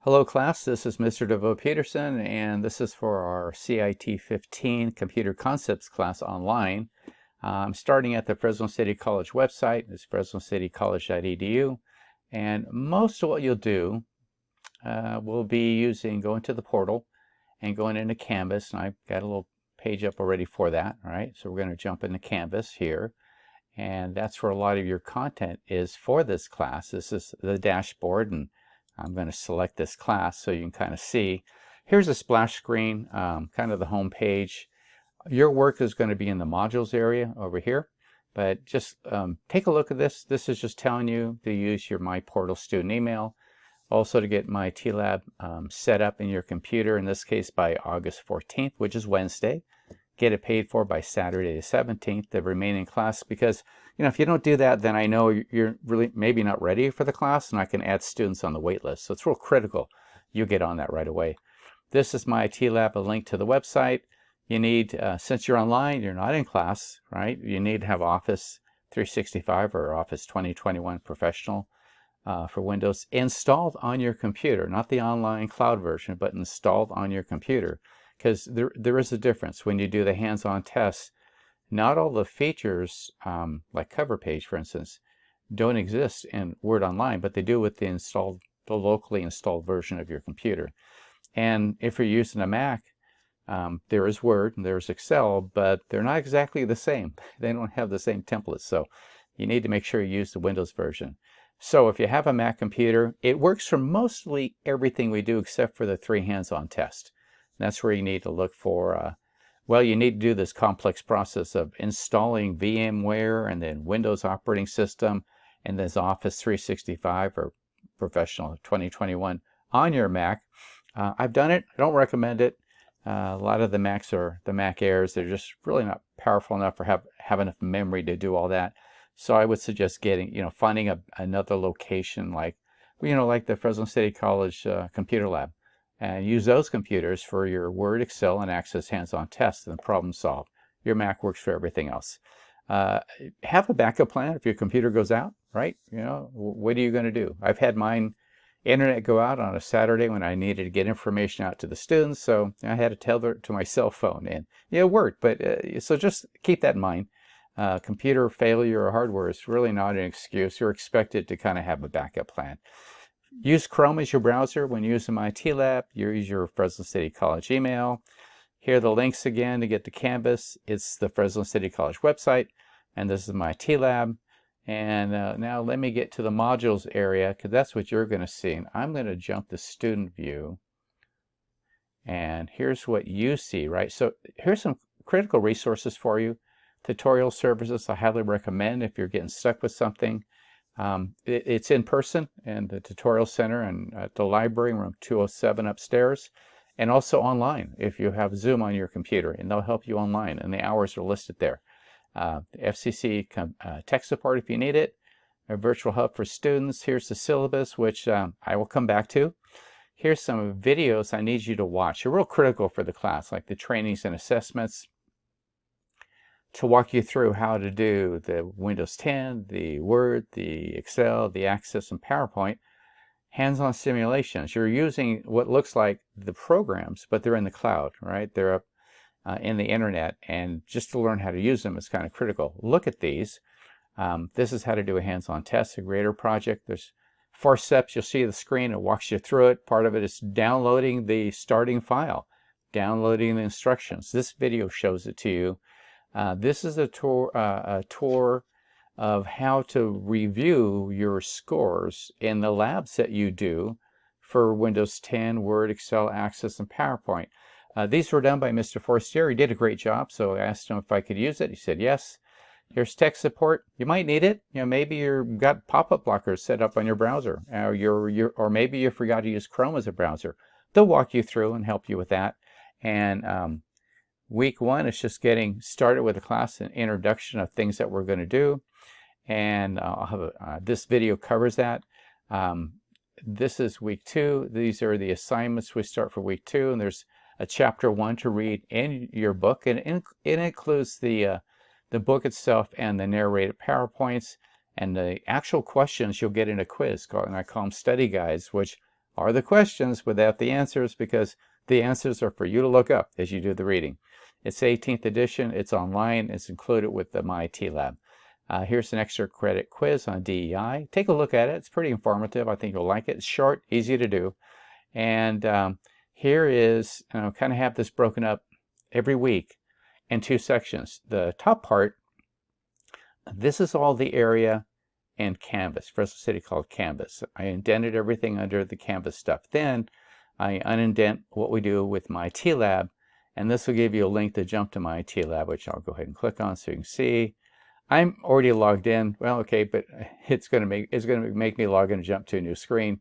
Hello class, this is Mr. DeVoe-Peterson and this is for our CIT 15 Computer Concepts class online. I'm starting at the Fresno City College website. It's fresnocitycollege.edu, and most of what you'll do will be going to the portal and going into Canvas, and I've got a little page up already for that. All right, so we're going to jump into Canvas here, and that's where a lot of your content is for this class. This is the dashboard, and I'm going to select this class so you can kind of see. Here's a splash screen, kind of the home page. Your work is going to be in the modules area over here, but just take a look at this. This is just telling you to use your My Portal student email. Also to get my TLab set up in your computer, in this case by August 14th, which is Wednesday. Get it paid for by Saturday the 17th, the remaining class, because if you don't do that, then I know you're really maybe not ready for the class, and I can add students on the wait list. So it's real critical you get on that right away. This is my TLab, a link to the website. You need, since you're online, you're not in class, right? You need to have Office 365 or Office 2021 Professional for Windows installed on your computer, not the online cloud version, but installed on your computer. Because there is a difference when you do the hands-on tests. Not all the features, like cover page, for instance, don't exist in Word Online, but they do with the locally installed version of your computer. And if you're using a Mac, there is Word and there's Excel, but they're not exactly the same. They don't have the same templates, so you need to make sure you use the Windows version. So if you have a Mac computer, it works for mostly everything we do except for the 3 hands-on tests. That's where you need to look for, well, you need to do this complex process of installing VMware and then Windows operating system and then Office 365 or Professional 2021 on your Mac. I've done it. I don't recommend it. A lot of the Macs are the Mac Airs. They're just really not powerful enough or have enough memory to do all that. So I would suggest finding another location like the Fresno City College Computer Lab, and use those computers for your Word, Excel, and Access hands-on tests and problem solve. Your Mac works for everything else. Have a backup plan if your computer goes out, right? What are you going to do? I've had mine internet go out on a Saturday when I needed to get information out to the students, so I had to tether it to my cell phone, and it worked. But so just keep that in mind. Computer failure or hardware is really not an excuse. You're expected to kind of have a backup plan. Use Chrome as your browser when using my TLab. You use your Fresno City College email. Here are the links again to get to Canvas. It's the Fresno City College website, and this is my TLab. And now let me get to the modules area, because that's what you're going to see. And I'm going to jump to student view. And here's what you see, right? So here's some critical resources for you. Tutorial services I highly recommend if you're getting stuck with something. It's in person in the tutorial center and at the library, room 207 upstairs, and also online if you have Zoom on your computer, and they'll help you online, and the hours are listed there. FCC tech support if you need it, a virtual hub for students. Here's the syllabus, which I will come back to. Here's some videos I need you to watch. They're real critical for the class, like the trainings and assessments, to walk you through how to do the Windows 10, the Word, the Excel, the Access, and PowerPoint hands-on simulations. You're using what looks like the programs, but they're in the cloud, right? They're up in the internet, and just to learn how to use them is kind of critical. Look at these. This is how to do a hands-on test, a grader project. There's 4 steps. You'll see the screen. It walks you through it. Part of it is downloading the starting file, downloading the instructions. This video shows it to you. This is a tour of how to review your scores in the labs that you do for Windows 10, Word, Excel, Access, and PowerPoint. These were done by Mr. Forestier. He did a great job, so I asked him if I could use it. He said yes. Here's tech support. You might need it. Maybe you've got pop-up blockers set up on your browser, or maybe you forgot to use Chrome as a browser. They'll walk you through and help you with that. And Week 1 is just getting started with the class, an introduction of things that we're going to do, and I'll have this video covers that. This is Week 2. These are the assignments we start for Week 2, and there's a Chapter 1 to read in your book, and it includes the book itself and the narrated PowerPoints and the actual questions you'll get in a quiz, and I call them study guides, which are the questions without the answers, because the answers are for you to look up as you do the reading. It's 18th edition. It's online. It's included with the MyIT Lab. Here's an extra credit quiz on DEI. Take a look at it. It's pretty informative. I think you'll like it. It's short, easy to do. And here is, kind of have this broken up every week in 2 sections. The top part, this is all the area in Canvas, Fresno City called Canvas. I indented everything under the Canvas stuff. Then I unindent what we do with MyIT Lab, and this will give you a link to jump to MyIT Lab, which I'll go ahead and click on so you can see. I'm already logged in. Well, okay, but it's going to make me log in and jump to a new screen.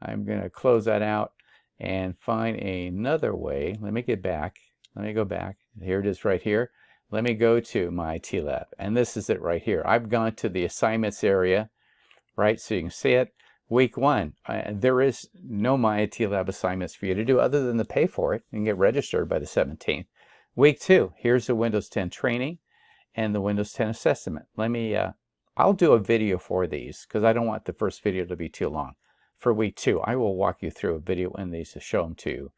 I'm going to close that out and find another way. Let me get back. Let me go back. Here it is right here. Let me go to MyIT Lab, and this is it right here. I've gone to the assignments area, right, so you can see it. Week 1, there is no MyIT Lab assignments for you to do other than to pay for it and get registered by the 17th. Week 2, here's the Windows 10 training and the Windows 10 assessment. Let me, I'll do a video for these because I don't want the first video to be too long. For week 2, I will walk you through a video in these to show them to you.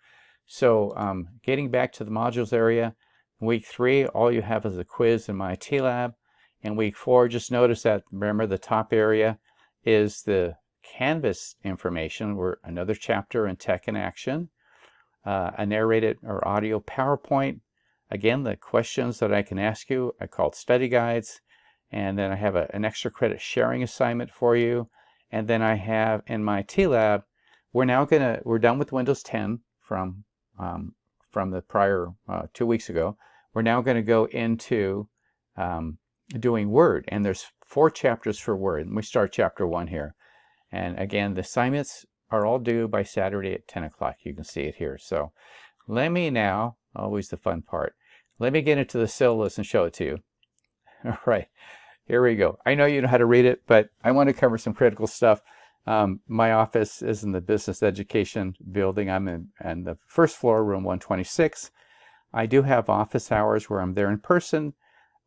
So getting back to the modules area, week 3, all you have is a quiz in MyIT Lab. In week 4, just notice that, remember, the top area is the Canvas information, where another chapter in Tech in Action, a narrated or audio PowerPoint. Again, the questions that I can ask you, I called study guides. And then I have an extra credit sharing assignment for you. And then I have in MyIT Lab, we're done with Windows 10 from the prior 2 weeks ago. We're now going to go into doing Word, and there's 4 chapters for Word. And we start chapter 1 here. And again, the assignments are all due by Saturday at 10 o'clock. You can see it here. So let me now, always the fun part, let me get into the syllabus and show it to you. All right, here we go. I know you know how to read it, but I want to cover some critical stuff. My office is in the business education building. I'm in the first floor, room 126. I do have office hours where I'm there in person,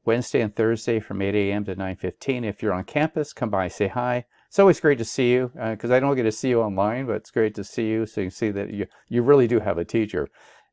Wednesday and Thursday from 8 a.m. to 9:15. If you're on campus, come by, say hi. It's always great to see you, because I don't get to see you online, but it's great to see you so you can see that you really do have a teacher.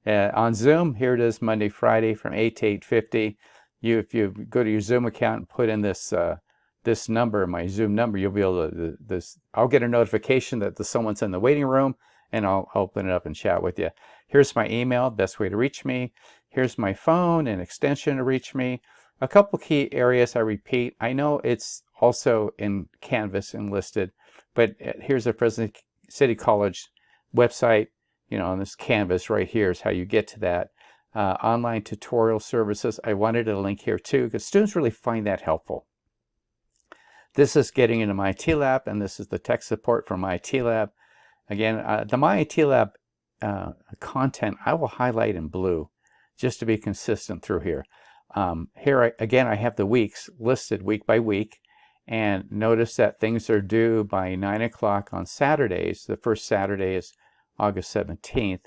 On Zoom, here it is Monday, Friday from 8 to 8:50. If you go to your Zoom account and put in this number, my Zoom number, you'll be able to, I'll get a notification that someone's in the waiting room, and I'll open it up and chat with you. Here's my email, best way to reach me. Here's my phone and extension to reach me. A couple key areas I repeat. I know it's also in Canvas and listed, but here's the Fresno City College website, on this Canvas right here is how you get to that. Online tutorial services, I wanted a link here too, because students really find that helpful. This is getting into MyIT Lab, and this is the tech support for MyIT Lab. Again, the MyIT Lab content I will highlight in blue just to be consistent through here. Here again, I have the weeks listed week by week, and notice that things are due by 9 o'clock on Saturdays. The first Saturday is August 17th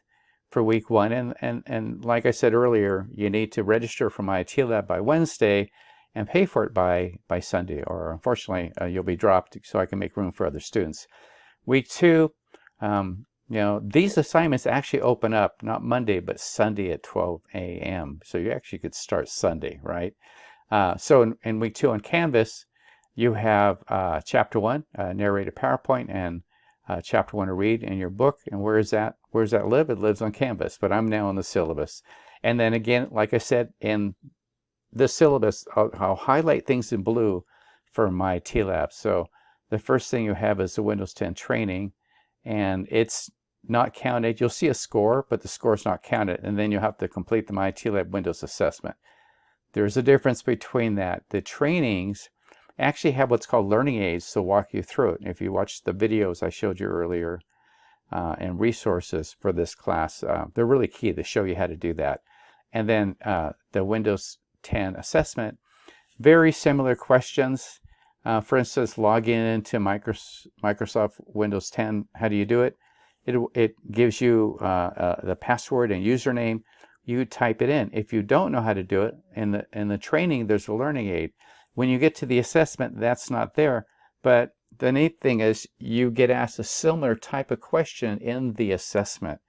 for week 1, and like I said earlier, you need to register for MyIT Lab by Wednesday and pay for it by Sunday, or unfortunately you'll be dropped, so I can make room for other students. Week 2, these assignments actually open up not Monday but Sunday at 12 a.m. So you actually could start Sunday, right? So in week 2 on Canvas, you have chapter 1, narrated PowerPoint, and chapter 1 to read in your book. And where does that live? It lives on Canvas, but I'm now on the syllabus. And then again, like I said, in the syllabus, I'll highlight things in blue for MyIT Lab. So the first thing you have is the Windows 10 training, and it's not counted. You'll see a score, but the score is not counted, and then you'll have to complete the MyIT Lab Windows assessment. There's a difference between that. The trainings actually have what's called learning aids to walk you through it. If you watch the videos I showed you earlier and resources for this class, they're really key to show you how to do that. And then the Windows 10 assessment, very similar questions. For instance, log into Microsoft Windows 10. How do you do it? It gives you the password and username. You type it in. If you don't know how to do it, in the training, there's a learning aid. When you get to the assessment, that's not there, but the neat thing is you get asked a similar type of question in the assessment.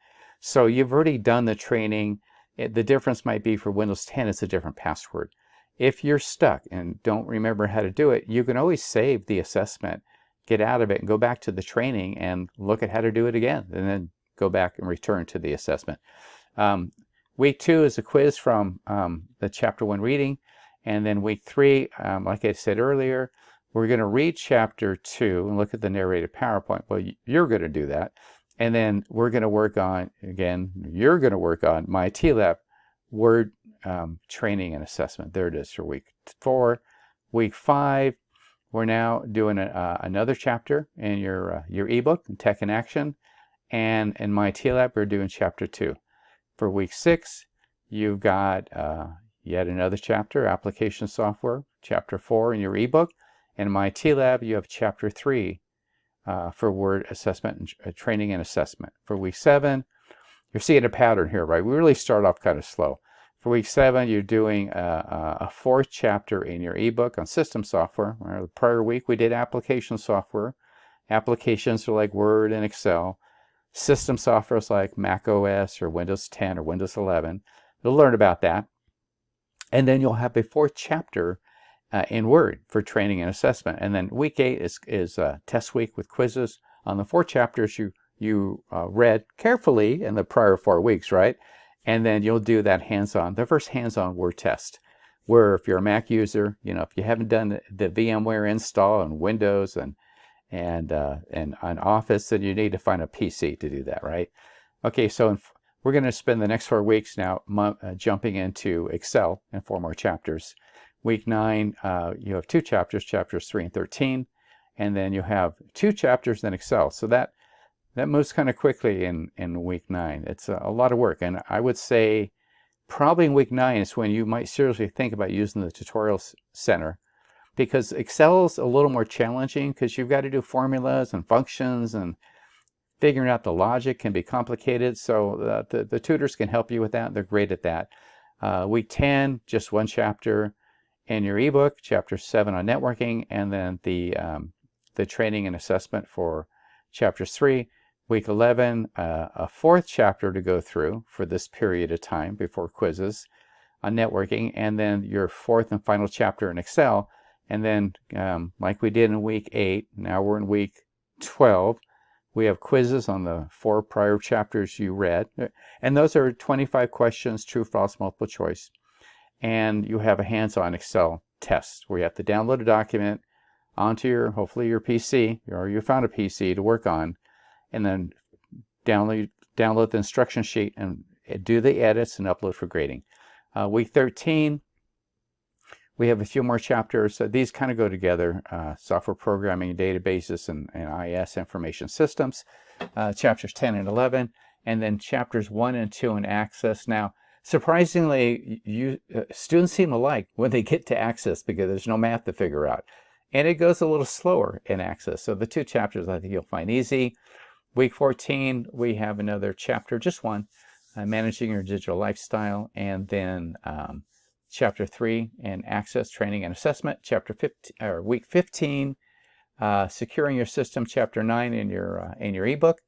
So you've already done the training. The difference might be for Windows 10, it's a different password. If you're stuck and don't remember how to do it, you can always save the assessment, get out of it, and go back to the training and look at how to do it again, and then go back and return to the assessment. Week 2 is a quiz from the Chapter 1 reading, and then week 3, like I said earlier, we're going to read Chapter 2 and look at the narrated PowerPoint. Well, you're going to do that. And then we're going to work on, again, you're going to work on my TLAB Word training and assessment. There it is for week 4. Week 5, we're now doing another chapter in your ebook, Tech in Action. And in my TLAB, we're doing Chapter 2. For week 6, you've got yet another chapter, Application Software, Chapter 4 in your ebook. In my TLAB, you have Chapter 3 for Word assessment and training and assessment. For week 7, you're seeing a pattern here, right? We really start off kind of slow. For week 7, you're doing a 4th chapter in your ebook on system software. The prior week, we did application software. Applications are like Word and Excel. System software is like Mac OS or Windows 10 or Windows 11. You'll learn about that. And then you'll have a 4th chapter in Word for training and assessment. And then week 8 is test week with quizzes on the 4 chapters you read carefully in the prior 4 weeks, right? And then you'll do that the first hands-on Word test, where if you're a Mac user, if you haven't done the VMware install on Windows and on Office, then you need to find a PC to do that, right? Okay, so we're going to spend the next 4 weeks now jumping into Excel and 4 more chapters. Week 9, you have 2 chapters, chapters 3 and 13, and then you have 2 chapters in Excel. So that moves kind of quickly in week 9. It's a lot of work, and I would say probably in week 9 is when you might seriously think about using the Tutorial Center, because Excel is a little more challenging because you've got to do formulas and functions, and figuring out the logic can be complicated. So the tutors can help you with that. They're great at that. Week 10, just 1 chapter in your ebook, Chapter 7 on networking, and then the training and assessment for Chapter 3. Week 11, a 4th chapter to go through for this period of time before quizzes on networking, and then your 4th and final chapter in Excel. And then, like we did in week 8, now we're in week 12, we have quizzes on the 4 prior chapters you read. And those are 25 questions, true, false, multiple choice. And you have a hands-on Excel test where you have to download a document onto hopefully your PC, or you found a PC to work on, and then download the instruction sheet and do the edits and upload for grading. Week 13, we have a few more chapters. These kind of go together, software programming, databases, and IS information systems, chapters 10 and 11, and then chapters 1 and 2 in Access. Now, surprisingly, students seem to like when they get to Access because there's no math to figure out. And it goes a little slower in Access. So the 2 chapters I think you'll find easy. Week 14, we have another chapter, just 1, Managing Your Digital Lifestyle, and then Chapter 3 in Access, Training, and Assessment. Week 15, Securing Your System, Chapter 9 in your ebook,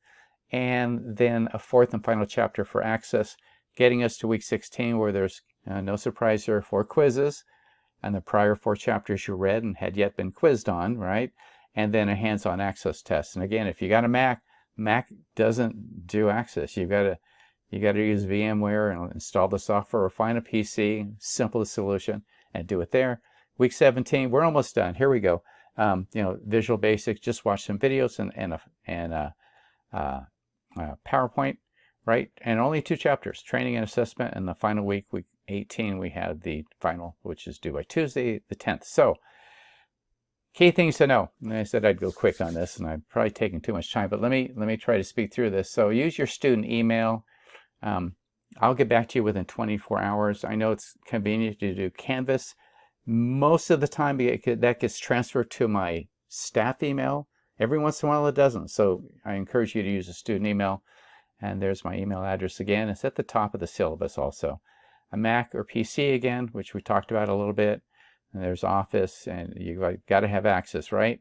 and then a 4th and final chapter for Access, getting us to week 16, where there's no surprise there, 4 quizzes and the prior 4 chapters you read and had yet been quizzed on, right? And then a hands-on Access test. And again, if you got a Mac doesn't do Access. You got to use VMware and install the software, or find a PC, simplest solution, and do it there. Week 17, we're almost done. Here we go. Visual Basics. Just watch some videos and PowerPoint, right? And only 2 chapters, Training and Assessment. And the final week 18, we have the final, which is due by Tuesday, the 10th. So, key things to know. And I said I'd go quick on this, and I've probably taken too much time, but let me try to speed through this. So, use your student email. I'll get back to you within 24 hours. I know it's convenient to do Canvas. Most of the time, that gets transferred to my staff email. Every once in a while, it doesn't. So I encourage you to use a student email. And there's my email address again. It's at the top of the syllabus also. A Mac or PC again, which we talked about a little bit. And there's Office, and you've got to have Access, right?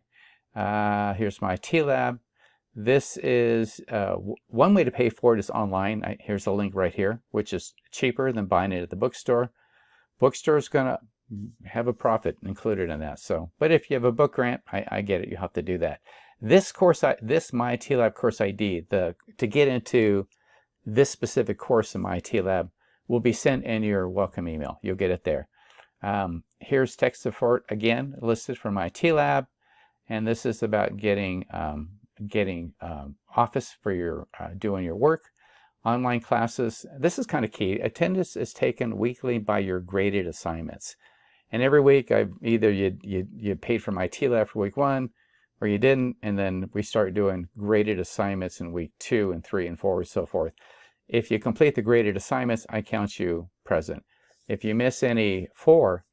Here's my TLab. This is one way to pay for it is online. Here's a link right here, which is cheaper than buying it at the bookstore. Bookstore is going to have a profit included in that. So, but if you have a book grant, I get it. You have to do that. This course, this My TLab course ID, to get into this specific course in My TLab will be sent in your welcome email. You'll get it there. Here's tech support again listed for My TLab, and this is about getting Office for your doing your work. Online classes. This is kind of key. Attendance is taken weekly by your graded assignments, and every week either you paid for My TLab for week 1, or you didn't, and then we start doing graded assignments in week 2 and 3 and 4 and so forth. If you complete the graded assignments, I count you present. If you miss any 4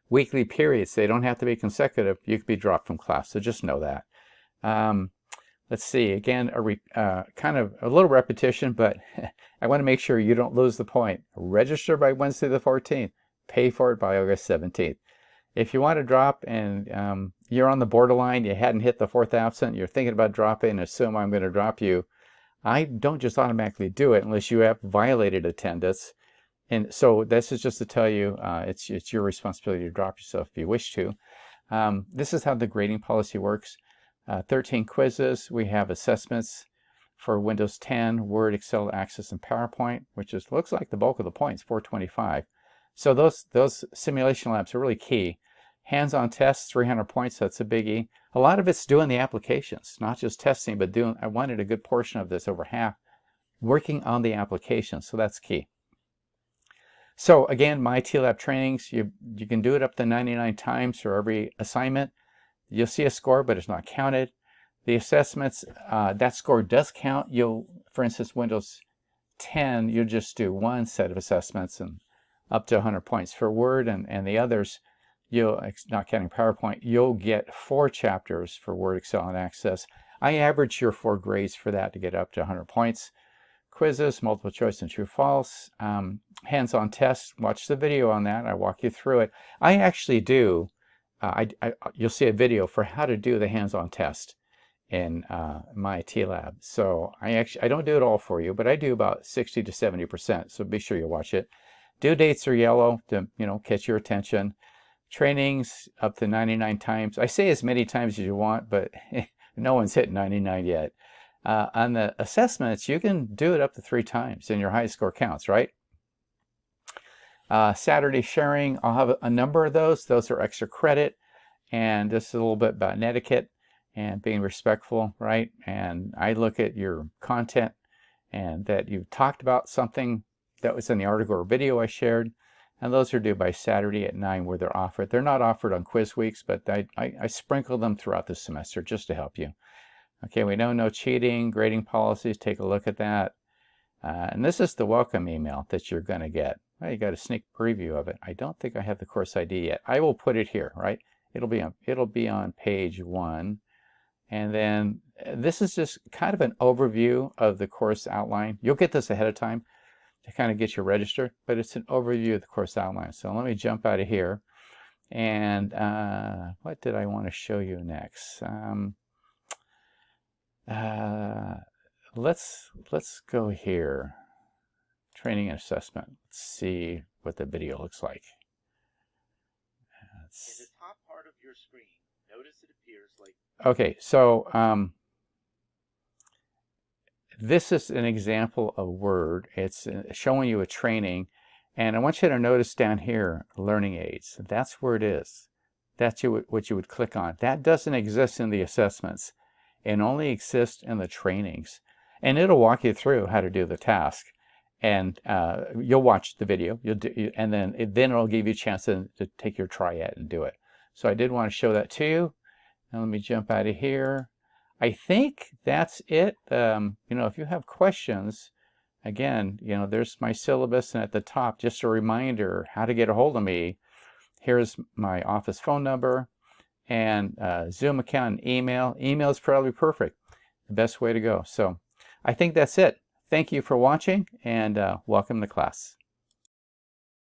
weekly periods, they don't have to be consecutive, you could be dropped from class, so just know that. Let's see, again, kind of a little repetition, but I want to make sure you don't lose the point. Register by Wednesday the 14th, pay for it by August 17th. If you want to drop and you're on the borderline, you hadn't hit the 4th absent, you're thinking about dropping and assume I'm going to drop you, I don't just automatically do it unless you have violated attendance. And so this is just to tell you it's your responsibility to drop yourself if you wish to. This is how the grading policy works. 13 quizzes. We have assessments for Windows 10, Word, Excel, Access, and PowerPoint, which looks like the bulk of the points, 425. So those simulation labs are really key. Hands-on tests, 300 points. That's a biggie. A lot of it's doing the applications, not just testing, but I wanted a good portion of this, over half, working on the applications. So that's key. So again, My TLab trainings, you can do it up to 99 times for every assignment. You'll see a score, but it's not counted. The assessments, that score does count. For instance, Windows 10, you'll just do 1 set of assessments and up to 100 points. For Word and the others, not counting PowerPoint, you'll get 4 chapters for Word, Excel, and Access. I average your 4 grades for that to get up to 100 points. Quizzes, multiple choice and true false, hands-on tests. Watch the video on that. I walk you through it. I actually do. You'll see a video for how to do the hands-on test in My TLab. So I don't do it all for you, but I do about 60 to 70%. So be sure you watch it. Due dates are yellow to catch your attention. Trainings up to 99 times. I say as many times as you want, but no one's hit 99 yet. On the assessments, you can do it up to 3 times, and your high score counts, right? Saturday sharing, I'll have a number of those. Those are extra credit, and this is a little bit about etiquette and being respectful, right? And I look at your content and that you've talked about something that was in the article or video I shared, and those are due by Saturday at 9 where they're offered. They're not offered on quiz weeks, but I sprinkle them throughout the semester just to help you. Okay, we know no cheating, grading policies, take a look at that. And this is the welcome email that you're going to get. Well, you got a sneak preview of it. I don't think I have the course ID yet. I will put it here, right? It'll be on page 1. And then this is just kind of an overview of the course outline. You'll get this ahead of time to kind of get you registered, but it's an overview of the course outline. So let me jump out of here. And what did I want to show you next? Let's go here. Training and assessment. Let's see what the video looks like. In the top part of your screen, notice it appears like... Okay, so this is an example of Word. It's showing you a training, and I want you to notice down here, learning aids. That's where it is. That's what you would click on. That doesn't exist in the assessments. It only exists in the trainings, and it'll walk you through how to do the task. And you'll watch the video, and then it'll give you a chance to take your triad and do it. So I did want to show that to you. Now let me jump out of here. I think that's it. If you have questions, again, there's my syllabus, and at the top, just a reminder how to get a hold of me. Here's my office phone number and Zoom account and email. Email is probably perfect, the best way to go. So I think that's it. Thank you for watching, and welcome to class.